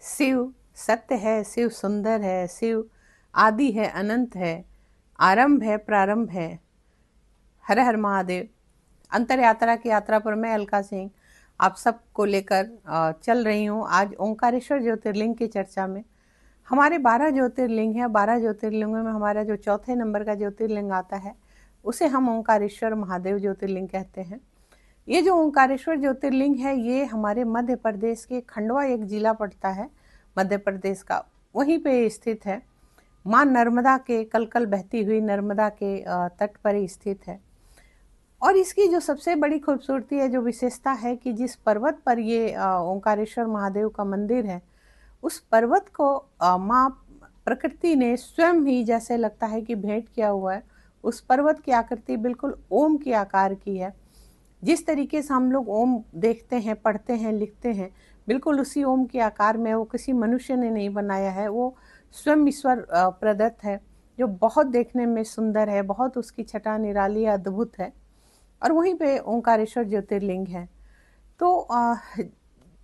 शिव सत्य है, शिव सुंदर है, शिव आदि है, अनंत है, आरंभ है, प्रारंभ है। हर हर महादेव। अंतर यात्रा की यात्रा पर मैं अलका सिंह आप सबको लेकर चल रही हूँ आज ओंकारेश्वर ज्योतिर्लिंग की चर्चा में। हमारे 12 ज्योतिर्लिंग हैं। 12 ज्योतिर्लिंगों में हमारा जो चौथे नंबर का ज्योतिर्लिंग आता है उसे हम ओंकारेश्वर महादेव ज्योतिर्लिंग कहते हैं। ये जो ओंकारेश्वर ज्योतिर्लिंग है ये हमारे मध्य प्रदेश के खंडवा एक जिला पड़ता है मध्य प्रदेश का, वहीं पे स्थित है। माँ नर्मदा के कलकल बहती हुई नर्मदा के तट पर ही स्थित है। और इसकी जो सबसे बड़ी खूबसूरती है, जो विशेषता है कि जिस पर्वत पर ये ओंकारेश्वर महादेव का मंदिर है, उस पर्वत को माँ प्रकृति ने स्वयं ही जैसे लगता है कि भेंट किया हुआ है। उस पर्वत की आकृति बिल्कुल ओम की आकार की है। जिस तरीके से हम लोग ओम देखते हैं, पढ़ते हैं, लिखते हैं, बिल्कुल उसी ओम के आकार में। वो किसी मनुष्य ने नहीं बनाया है, वो स्वयं ईश्वर प्रदत्त है, जो बहुत देखने में सुंदर है, बहुत उसकी छटा निराली अद्भुत है। और वहीं पे ओंकारेश्वर ज्योतिर्लिंग है। तो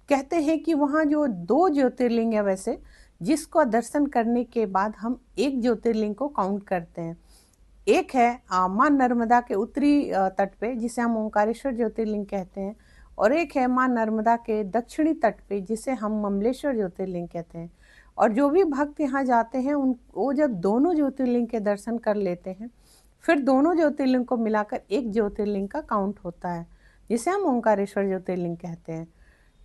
कहते हैं कि वहाँ जो 2 ज्योतिर्लिंग है वैसे, जिसको दर्शन करने के बाद हम एक ज्योतिर्लिंग को काउंट करते हैं। एक है माँ नर्मदा के उत्तरी तट पे, जिसे हम ओंकारेश्वर ज्योतिर्लिंग कहते हैं, और एक है माँ नर्मदा के दक्षिणी तट पे, जिसे हम ममलेश्वर ज्योतिर्लिंग कहते हैं। और जो भी भक्त यहाँ जाते हैं वो जब दोनों ज्योतिर्लिंग के दर्शन कर लेते हैं, फिर दोनों ज्योतिर्लिंग को मिलाकर एक ज्योतिर्लिंग का काउंट होता है, जिसे हम ओंकारेश्वर ज्योतिर्लिंग कहते हैं।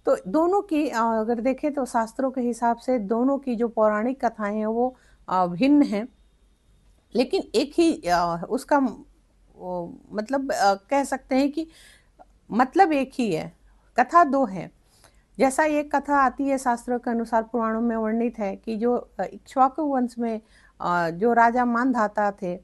तो दोनों की अगर देखें तो शास्त्रों के हिसाब से दोनों की जो पौराणिक कथाएं हैं वो भिन्न हैं, लेकिन एक ही उसका मतलब कह सकते हैं कि मतलब एक ही है। कथा 2 है। जैसा एक कथा आती है शास्त्रों के अनुसार, पुराणों में वर्णित है कि जो इक्ष्वाकु वंश में जो राजा मानधाता थे,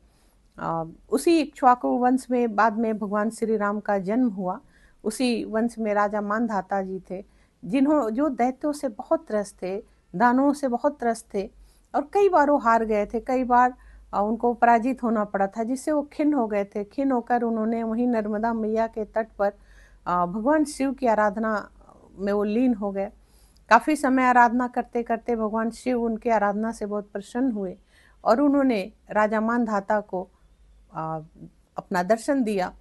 उसी इक्ष्वाकु वंश में बाद में भगवान श्री राम का जन्म हुआ। उसी वंश में राजा मानधाता जी थे, जो दैत्यों से बहुत त्रस्त थे, दानवों से बहुत त्रस्त थे, और कई बार वो हार गए थे, कई बार उनको पराजित होना पड़ा था, जिससे वो खिन्न हो गए थे। खिन्न होकर उन्होंने वहीं नर्मदा मैया के तट पर भगवान शिव की आराधना में वो लीन हो गए। काफ़ी समय आराधना करते करते भगवान शिव उनके आराधना से बहुत प्रसन्न हुए और उन्होंने राजा मानधाता को अपना दर्शन दिया।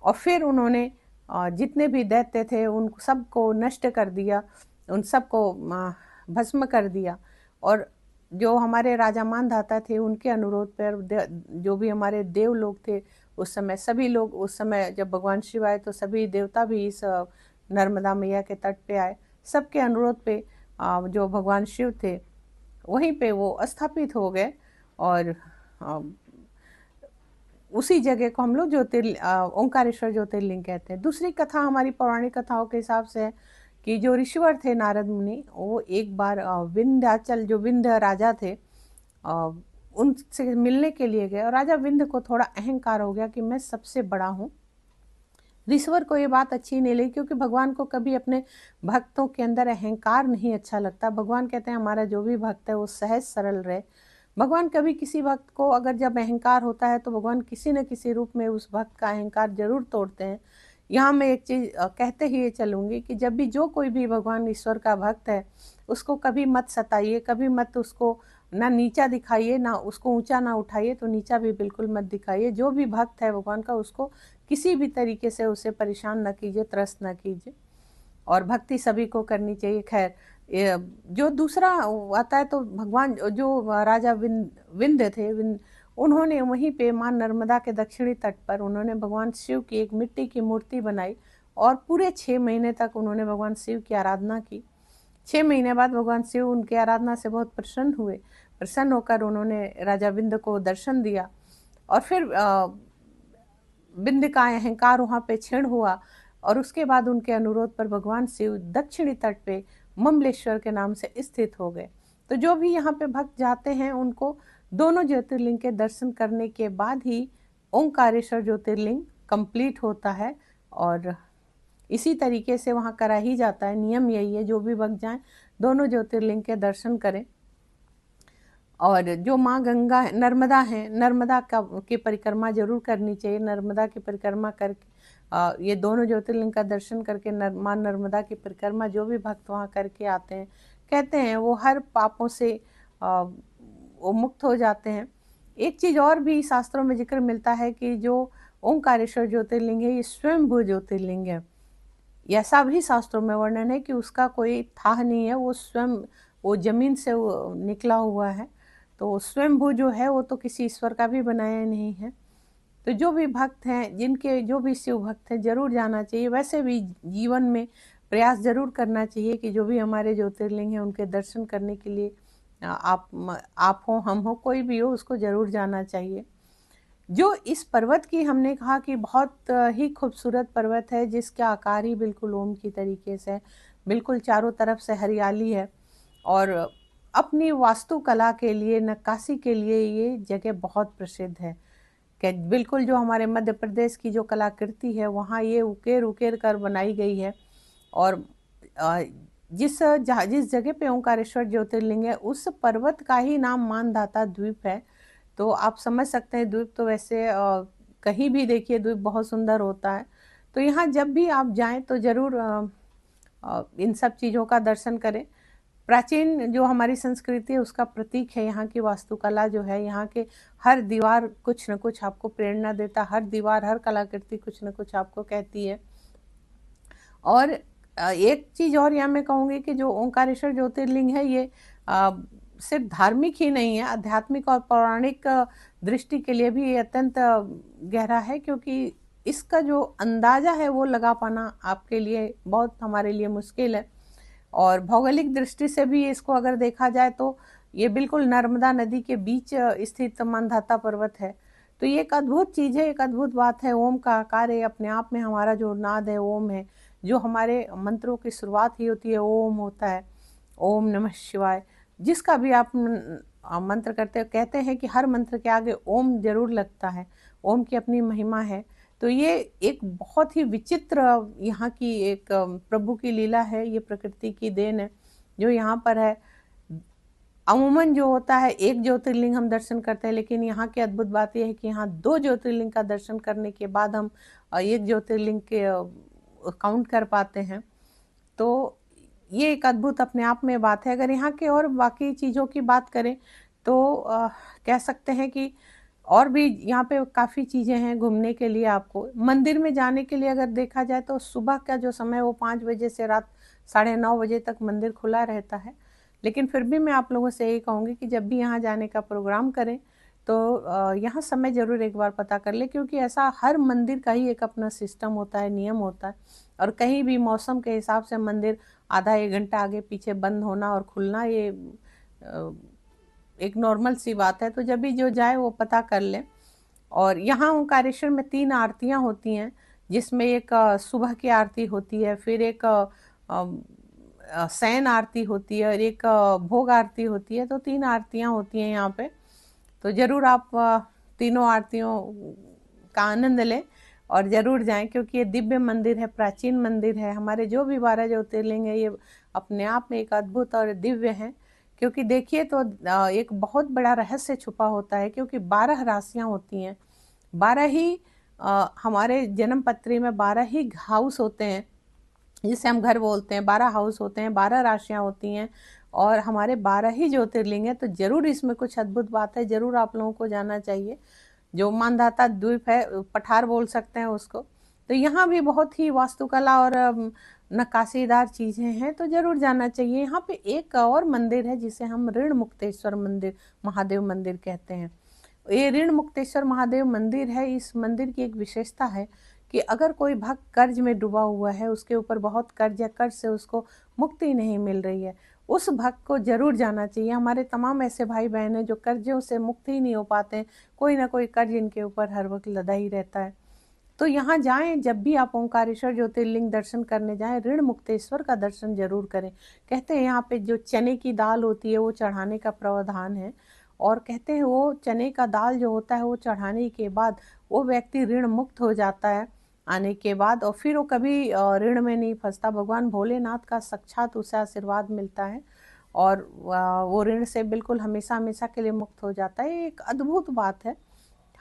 और फिर उन्होंने जितने भी दैत्य थे उन सबको नष्ट कर दिया, उन सबको भस्म कर दिया। और जो हमारे राजा मानधाता थे उनके अनुरोध पर जो भी हमारे देव लोग थे उस समय, सभी लोग उस समय जब भगवान शिव आए तो सभी देवता भी इस नर्मदा मैया के तट पे आए। सबके अनुरोध पे जो भगवान शिव थे वहीं पे वो स्थापित हो गए, और उसी जगह को हम लोग ओंकारेश्वर ज्योतिर्लिंग कहते हैं। दूसरी कथा हमारी पौराणिक कथाओं के हिसाब से है कि जो ऋषिवर थे नारद मुनि, वो एक बार विंध्याचल, जो विंध्य राजा थे, उनसे मिलने के लिए गए। और राजा विंध्य को थोड़ा अहंकार हो गया कि मैं सबसे बड़ा हूँ। ऋषिवर को ये बात अच्छी नहीं लगी, क्योंकि भगवान को कभी अपने भक्तों के अंदर अहंकार नहीं अच्छा लगता। भगवान कहते हैं हमारा जो भी भक्त है वो सहज सरल रहे। भगवान कभी किसी भक्त को अगर जब अहंकार होता है तो भगवान किसी न किसी रूप में उस भक्त का अहंकार जरूर तोड़ते हैं। यहाँ मैं एक चीज कहते ही चलूंगी कि जब भी जो कोई भी भगवान ईश्वर का भक्त है उसको कभी मत सताइए, कभी मत उसको ना नीचा दिखाइए, ना उसको ऊंचा ना उठाइए, तो नीचा भी बिल्कुल मत दिखाइए। जो भी भक्त है भगवान का उसको किसी भी तरीके से उसे परेशान न कीजिए, त्रस्त न कीजिए। और भक्ति सभी को करनी चाहिए। खैर, जो दूसरा आता है तो भगवान जो राजा विंध्य थे, उन्होंने वहीं पे माँ नर्मदा के दक्षिणी तट पर उन्होंने भगवान शिव की एक मिट्टी की मूर्ति बनाई और पूरे 6 महीने तक उन्होंने भगवान शिव की आराधना की। 6 महीने बाद भगवान शिव उनकी आराधना से बहुत प्रसन्न हुए। प्रसन्न होकर उन्होंने राजा विंध्य को दर्शन दिया, और फिर विंध्य का अहंकार वहाँ पे क्षीण हुआ, और उसके बाद उनके अनुरोध पर भगवान शिव दक्षिणी तट पे ममलेश्वर के नाम से स्थित हो गए। तो जो भी यहाँ पे भक्त जाते हैं उनको दोनों ज्योतिर्लिंग के दर्शन करने के बाद ही ओंकारेश्वर ज्योतिर्लिंग कंप्लीट होता है। और इसी तरीके से वहाँ करा ही जाता है। नियम यही है, जो भी भक्त जाएं दोनों ज्योतिर्लिंग के दर्शन करें। और जो माँ गंगा नर्मदा है, नर्मदा की परिक्रमा जरूर करनी चाहिए। नर्मदा की परिक्रमा करके ये दोनों ज्योतिर्लिंग का दर्शन करके माँ नर्मदा की परिक्रमा जो भी भक्त वहाँ करके आते हैं, कहते हैं वो हर पापों से वो मुक्त हो जाते हैं। एक चीज़ और भी शास्त्रों में जिक्र मिलता है कि जो ओंकारेश्वर ज्योतिर्लिंग है ये स्वयंभू ज्योतिर्लिंग है। ऐसा भी शास्त्रों में वर्णन है कि उसका कोई थाह नहीं है, वो स्वयं वो जमीन से वो निकला हुआ है। तो स्वयंभू जो है वो तो किसी ईश्वर का भी बनाया नहीं है। तो जो भी भक्त हैं, जिनके जो भी शिव भक्त हैं, जरूर जाना चाहिए। वैसे भी जीवन में प्रयास जरूर करना चाहिए कि जो भी हमारे ज्योतिर्लिंग हैं उनके दर्शन करने के लिए आप हो, हम हो, कोई भी हो, उसको जरूर जाना चाहिए। जो इस पर्वत की हमने कहा कि बहुत ही खूबसूरत पर्वत है, जिसका आकार ही बिल्कुल ओम की तरीके से है, बिल्कुल चारों तरफ से हरियाली है और अपनी वास्तुकला के लिए, नक्काशी के लिए ये जगह बहुत प्रसिद्ध है। कि बिल्कुल जो हमारे मध्य प्रदेश की जो कलाकृति है वहाँ ये उकेर उकेर कर बनाई गई है। और जिस जगह पे ओंकारेश्वर ज्योतिर्लिंग है उस पर्वत का ही नाम मानधाता द्वीप है। तो आप समझ सकते हैं, द्वीप तो वैसे कहीं भी देखिए द्वीप बहुत सुंदर होता है। तो यहाँ जब भी आप जाएं तो ज़रूर इन सब चीज़ों का दर्शन करें। प्राचीन जो हमारी संस्कृति है उसका प्रतीक है यहाँ की वास्तुकला जो है। यहाँ के हर दीवार कुछ न कुछ आपको प्रेरणा देता, हर दीवार, हर कलाकृति कुछ न कुछ आपको कहती है। और एक चीज़ और यहाँ मैं कहूँगी कि जो ओंकारेश्वर ज्योतिर्लिंग है ये सिर्फ धार्मिक ही नहीं है, आध्यात्मिक और पौराणिक दृष्टि के लिए भी ये अत्यंत गहरा है, क्योंकि इसका जो अंदाज़ा है वो लगा पाना आपके लिए बहुत, हमारे लिए मुश्किल है। और भौगोलिक दृष्टि से भी इसको अगर देखा जाए तो ये बिल्कुल नर्मदा नदी के बीच स्थित मानधाता पर्वत है। तो ये एक अद्भुत चीज़ है, एक अद्भुत बात है। ओम का आकार है अपने आप में, हमारा जो नाद है ओम है, जो हमारे मंत्रों की शुरुआत ही होती है ओम होता है, ओम नमः शिवाय। जिसका भी आप मंत्र करते हो, कहते हैं कि हर मंत्र के आगे ओम जरूर लगता है, ओम की अपनी महिमा है। तो ये एक बहुत ही विचित्र यहाँ की एक प्रभु की लीला है, ये प्रकृति की देन है जो यहाँ पर है। अमूमन जो होता है एक ज्योतिर्लिंग हम दर्शन करते हैं, लेकिन यहाँ की अद्भुत बात यह है कि यहाँ 2 ज्योतिर्लिंग का दर्शन करने के बाद हम एक ज्योतिर्लिंग के काउंट कर पाते हैं। तो ये एक अद्भुत अपने आप में बात है। अगर यहाँ के और बाकी चीज़ों की बात करें तो कह सकते हैं कि और भी यहाँ पे काफ़ी चीज़ें हैं घूमने के लिए। आपको मंदिर में जाने के लिए अगर देखा जाए तो सुबह का जो समय वो 5 बजे से रात 9:30 बजे तक मंदिर खुला रहता है। लेकिन फिर भी मैं आप लोगों से यही कहूँगी कि जब भी यहाँ जाने का प्रोग्राम करें तो यहाँ समय ज़रूर एक बार पता कर ले, क्योंकि ऐसा हर मंदिर का ही एक अपना सिस्टम होता है, नियम होता है। और कहीं भी मौसम के हिसाब से मंदिर आधा 1 घंटा आगे पीछे बंद होना और खुलना ये एक नॉर्मल सी बात है। तो जब भी जो जाए वो पता कर ले। और यहाँ ओंकारेश्वर में 3 आरतियाँ होती हैं, जिसमें एक सुबह की आरती होती है, फिर एक शयन आरती होती है और एक भोग आरती होती है। तो 3 आरतियाँ होती हैं यहाँ पे। तो ज़रूर आप तीनों आरतियों का आनंद लें और ज़रूर जाएं, क्योंकि ये दिव्य मंदिर है, प्राचीन मंदिर है। हमारे जो भी 12 ज्योतिर्लिंग है ये अपने आप में एक अद्भुत और दिव्य हैं। क्योंकि देखिए तो एक बहुत बड़ा रहस्य छुपा होता है, क्योंकि 12 राशियाँ होती हैं, 12 ही हमारे जन्म पत्री में 12 ही हाउस होते हैं, जिसे हम घर बोलते हैं। 12 हाउस होते हैं, 12 राशियाँ होती हैं और हमारे 12 ही ज्योतिर्लिंग हैं। तो जरूर इसमें कुछ अद्भुत बात है, जरूर आप लोगों को जाना चाहिए। जो मानधाता द्वीप है, पठार बोल सकते हैं उसको, तो यहाँ भी बहुत ही वास्तुकला और नक्काशीदार चीज़ें हैं, तो जरूर जाना चाहिए। यहाँ पे एक और मंदिर है जिसे हम ऋण मुक्तेश्वर मंदिर, महादेव मंदिर कहते हैं। ये ऋण मुक्तेश्वर महादेव मंदिर है। इस मंदिर की एक विशेषता है कि अगर कोई भक्त कर्ज में डूबा हुआ है, उसके ऊपर बहुत कर्ज है, कर्ज से उसको मुक्ति नहीं मिल रही है, उस भक्त को जरूर जाना चाहिए। हमारे तमाम ऐसे भाई बहन हैं जो कर्जों से मुक्त ही नहीं हो पाते हैं, कोई ना कोई कर्ज इनके ऊपर हर वक्त लदा ही रहता है। तो यहाँ जाएं, जब भी आप ओंकारेश्वर ज्योतिर्लिंग दर्शन करने जाएं, ऋण मुक्तेश्वर का दर्शन जरूर करें। कहते हैं यहाँ पे जो चने की दाल होती है वो चढ़ाने का प्रावधान है, और कहते हैं वो चने का दाल जो होता है वो चढ़ाने के बाद वो व्यक्ति ऋण मुक्त हो जाता है आने के बाद, और फिर वो कभी ऋण में नहीं फंसता। भगवान भोलेनाथ का साक्षात उसे आशीर्वाद मिलता है और वो ऋण से बिल्कुल हमेशा हमेशा के लिए मुक्त हो जाता है। एक अद्भुत बात है।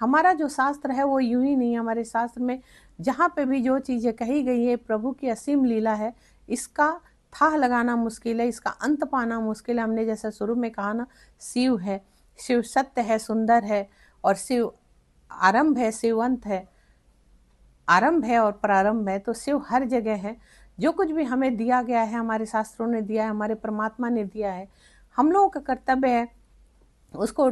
हमारा जो शास्त्र है वो यूं ही नहीं, हमारे शास्त्र में जहाँ पे भी जो चीज़ें कही गई है प्रभु की असीम लीला है, इसका थाह लगाना मुश्किल है, इसका अंत पाना मुश्किल है। हमने जैसा शुरू में कहा ना, शिव है, शिव सत्य है, सुंदर है, और शिव आरंभ है, शिव अंत है, आरंभ है और प्रारंभ है। तो शिव हर जगह है। जो कुछ भी हमें दिया गया है, हमारे शास्त्रों ने दिया है, हमारे परमात्मा ने दिया है, हम लोगों का कर्तव्य है उसको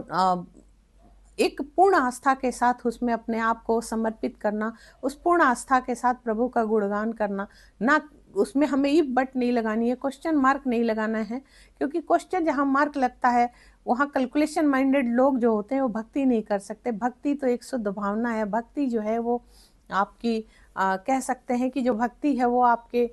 एक पूर्ण आस्था के साथ उसमें अपने आप को समर्पित करना, उस पूर्ण आस्था के साथ प्रभु का गुणगान करना। ना उसमें हमें इफ बट नहीं लगानी है, क्वेश्चन मार्क नहीं लगाना है, क्योंकि क्वेश्चन जहाँ मार्क लगता है वहाँ कैलकुलेशन माइंडेड लोग जो होते हैं वो भक्ति नहीं कर सकते। भक्ति तो एक शुद्ध भावना है। भक्ति जो है वो आपकी कह सकते हैं कि जो भक्ति है वो आपके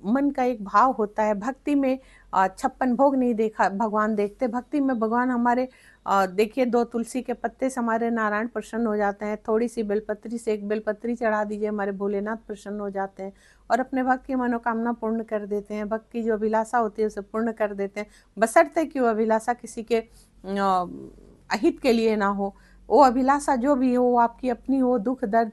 मन का एक भाव होता है। भक्ति में 56 भोग नहीं देखा भगवान देखते। भक्ति में भगवान हमारे देखिए 2 तुलसी के पत्ते से हमारे नारायण प्रसन्न हो जाते हैं, थोड़ी सी बेलपत्री से एक बेलपत्री चढ़ा दीजिए, हमारे भोलेनाथ प्रसन्न हो जाते हैं और अपने भक्त की मनोकामना पूर्ण कर देते हैं। भक्त की जो अभिलाषा होती है उसे पूर्ण कर देते हैं, बशर्ते कि वो अभिलाषा किसी के अहित के लिए ना हो। वो अभिलाषा जो भी हो वो आपकी अपनी हो, दुख दर्द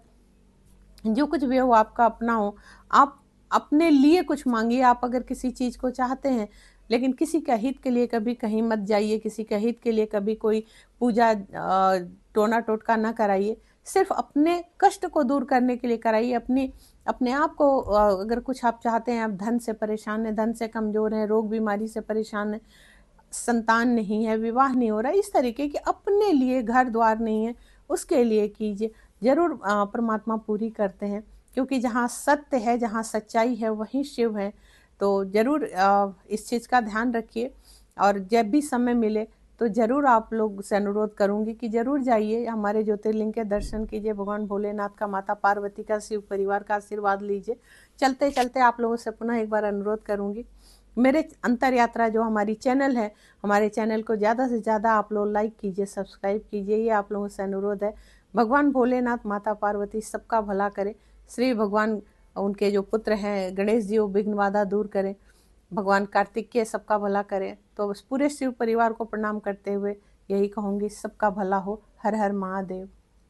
जो कुछ भी हो वो आपका अपना हो। आप अपने लिए कुछ मांगिए। आप अगर किसी चीज को चाहते हैं, लेकिन किसी के हित के लिए कभी कहीं मत जाइए, किसी के हित के लिए कभी कोई पूजा टोना टोटका ना कराइए। सिर्फ अपने कष्ट को दूर करने के लिए कराइए। अपने आप को अगर कुछ आप चाहते हैं, आप धन से परेशान हैं, धन से कमजोर हैं, रोग बीमारी से परेशान हैं, संतान नहीं है, विवाह नहीं हो रहा, इस तरीके के अपने लिए घर द्वार नहीं है, उसके लिए कीजिए। जरूर परमात्मा पूरी करते हैं, क्योंकि जहाँ सत्य है, जहाँ सच्चाई है, वहीं शिव है। तो जरूर इस चीज़ का ध्यान रखिए, और जब भी समय मिले तो जरूर आप लोग से अनुरोध करूंगी कि जरूर जाइए, हमारे ज्योतिर्लिंग के दर्शन कीजिए, भगवान भोलेनाथ का, माता पार्वती का, शिव परिवार का आशीर्वाद लीजिए। चलते चलते आप लोगों से पुनः एक बार अनुरोध करूंगी, मेरे अंतर यात्रा जो हमारी चैनल है, हमारे चैनल को ज़्यादा से ज़्यादा आप लोग लाइक कीजिए, सब्सक्राइब कीजिए, ये आप लोगों से अनुरोध है। भगवान भोलेनाथ, माता पार्वती सबका भला करे। श्री भगवान उनके जो पुत्र हैं गणेश जी, वो विघ्न बाधा दूर करें। भगवान कार्तिकेय सबका भला करें। तो बस पूरे शिव परिवार को प्रणाम करते हुए यही कहूँगी, सबका भला हो। हर हर महादेव।